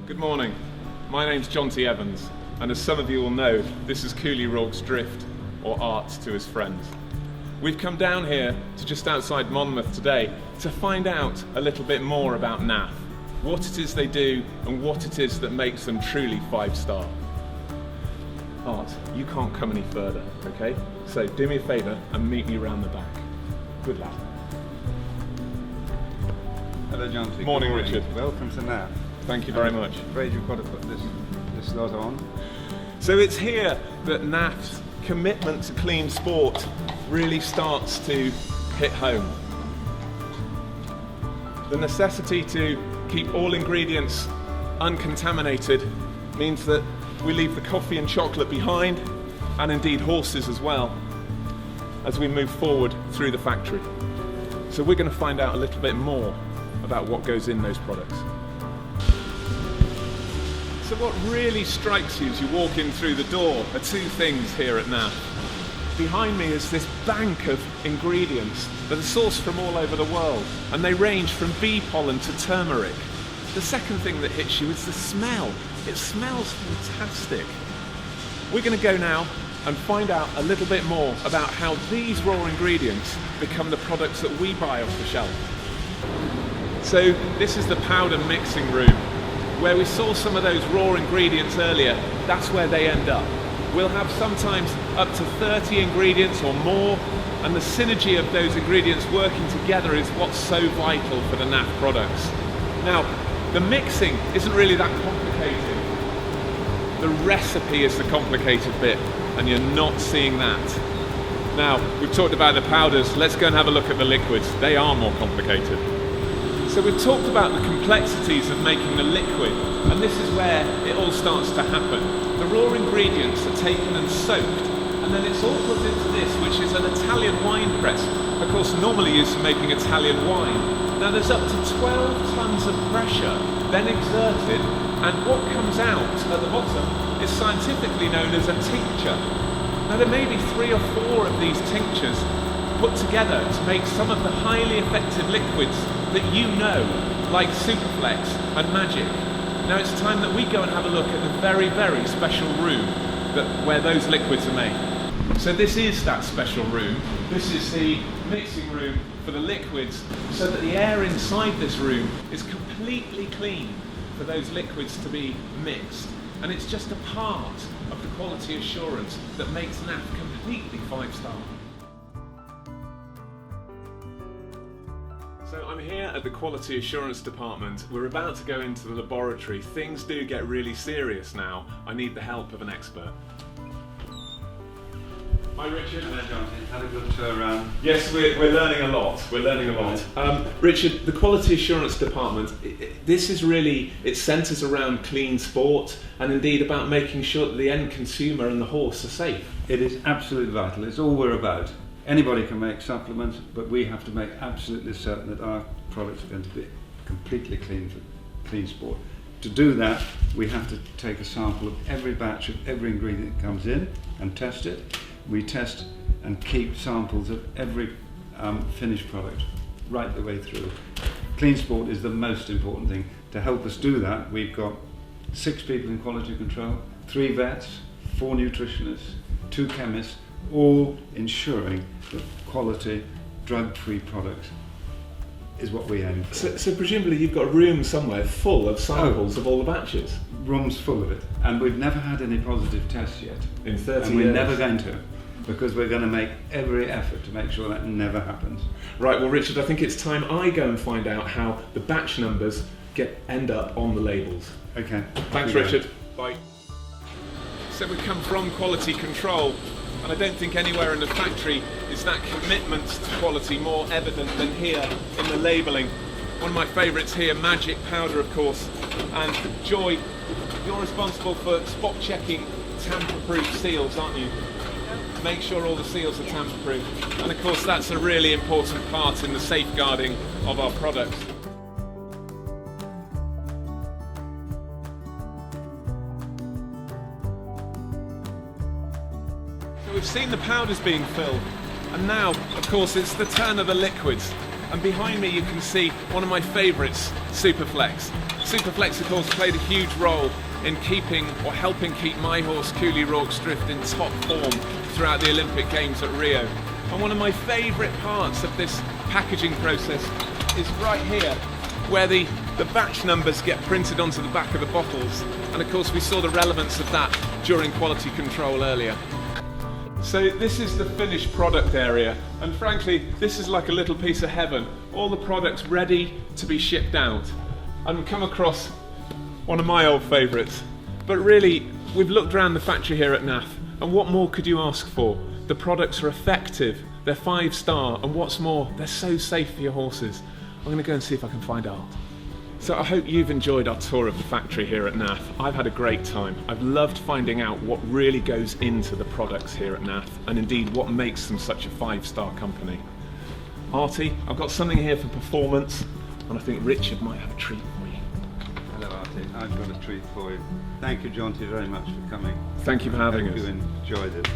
Good morning. My name's Jonty Evans, and as some of you will know, this is Cooley Rourke's Drift, or Art to his Friends. We've come down here to just outside Monmouth today to find out a little bit more about NAF, what it is they do and what it is that makes them truly 5-star. Art, you can't come any further, okay? So do me a favour and meet me round the back. Good lad. Hello, Jonty. Morning, Richard. Welcome to NAF. Thank you very much. I'm afraid you've got to put this lot on. So it's here that NAF's commitment to clean sport really starts to hit home. The necessity to keep all ingredients uncontaminated means that we leave the coffee and chocolate behind, and indeed horses as well, as we move forward through the factory. So we're going to find out a little bit more about what goes in those products. So what really strikes you as you walk in through the door are two things here at NAF. Behind me is this bank of ingredients that are sourced from all over the world, and they range from bee pollen to turmeric. The second thing that hits you is the smell. It smells fantastic. We're going to go now and find out a little bit more about how these raw ingredients become the products that we buy off the shelf. So this is the powder mixing room. Where we saw some of those raw ingredients earlier, that's where they end up. We'll have sometimes up to 30 ingredients or more, and the synergy of those ingredients working together is what's so vital for the NAF products. Now, the mixing isn't really that complicated. The recipe is the complicated bit, and you're not seeing that. Now, we've talked about the powders, let's go and have a look at the liquids. They are more complicated. So we've talked about the complexities of making the liquid, and this is where it all starts to happen. The raw ingredients are taken and soaked, and then it's all put into this, which is an Italian wine press, of course normally used for making Italian wine. Now there's up to 12 tons of pressure then exerted, and what comes out at the bottom is scientifically known as a tincture. Now there may be 3 or 4 of these tinctures put together to make some of the highly effective liquids that you know, like Superflex and Magic. Now it's time that we go and have a look at the very, very special room where those liquids are made. So this is that special room. This is the mixing room for the liquids, so that the air inside this room is completely clean for those liquids to be mixed. And it's just a part of the quality assurance that makes NAF completely 5-star. So I'm here at the Quality Assurance Department. We're about to go into the laboratory. Things do get really serious now. I need the help of an expert. Hi Richard. Hello, Jonty. Had a good tour around. Yes, we're learning a lot. We're learning a lot. Richard, the Quality Assurance Department, this is really, it centres around clean sport and indeed about making sure that the end consumer and the horse are safe. It is absolutely vital. It's all we're about. Anybody can make supplements, but we have to make absolutely certain that our products are going to be completely clean for clean sport. To do that, we have to take a sample of every batch of every ingredient that comes in and test it. We test and keep samples of every finished product right the way through. Clean sport is the most important thing. To help us do that, we've got 6 people in quality control, 3 vets, 4 nutritionists, 2 chemists, all ensuring that quality, drug-free products is what we aim for. So presumably you've got a room somewhere full of samples of all the batches? Rooms full of it, and we've never had any positive tests yet. In 30 and we're years? never going to, because we're going to make every effort to make sure that never happens. Right, well Richard, I think it's time I go and find out how the batch numbers end up on the labels. Okay. Thanks Richard. Bye. So we come from quality control, and I don't think anywhere in the factory is that commitment to quality more evident than here in the labelling. One of my favourites here, Magic Powder of course, and Joy, you're responsible for spot checking tamper-proof seals, aren't you? Make sure all the seals are tamper-proof, and of course that's a really important part in the safeguarding of our products. So we've seen the powders being filled, and now, of course, it's the turn of the liquids. And behind me you can see one of my favourites, Superflex. Superflex, of course, played a huge role in keeping or helping keep my horse Cooley Rorke's Drift in top form throughout the Olympic Games at Rio. And one of my favourite parts of this packaging process is right here, where the batch numbers get printed onto the back of the bottles. And of course we saw the relevance of that during quality control earlier. So this is the finished product area, and frankly this is like a little piece of heaven. All the products ready to be shipped out. And we've come across one of my old favourites. But really, we've looked around the factory here at NAF, and what more could you ask for? The products are effective, they're 5-star, and what's more, they're so safe for your horses. I'm going to go and see if I can find Art. So I hope you've enjoyed our tour of the factory here at NAF. I've had a great time. I've loved finding out what really goes into the products here at NAF, and indeed what makes them such a 5-star company. Artie, I've got something here for performance, and I think Richard might have a treat for you. Hello Artie, I've got a treat for you. Thank you Jonty very much for coming. Thank you for having us. I hope you enjoyed it.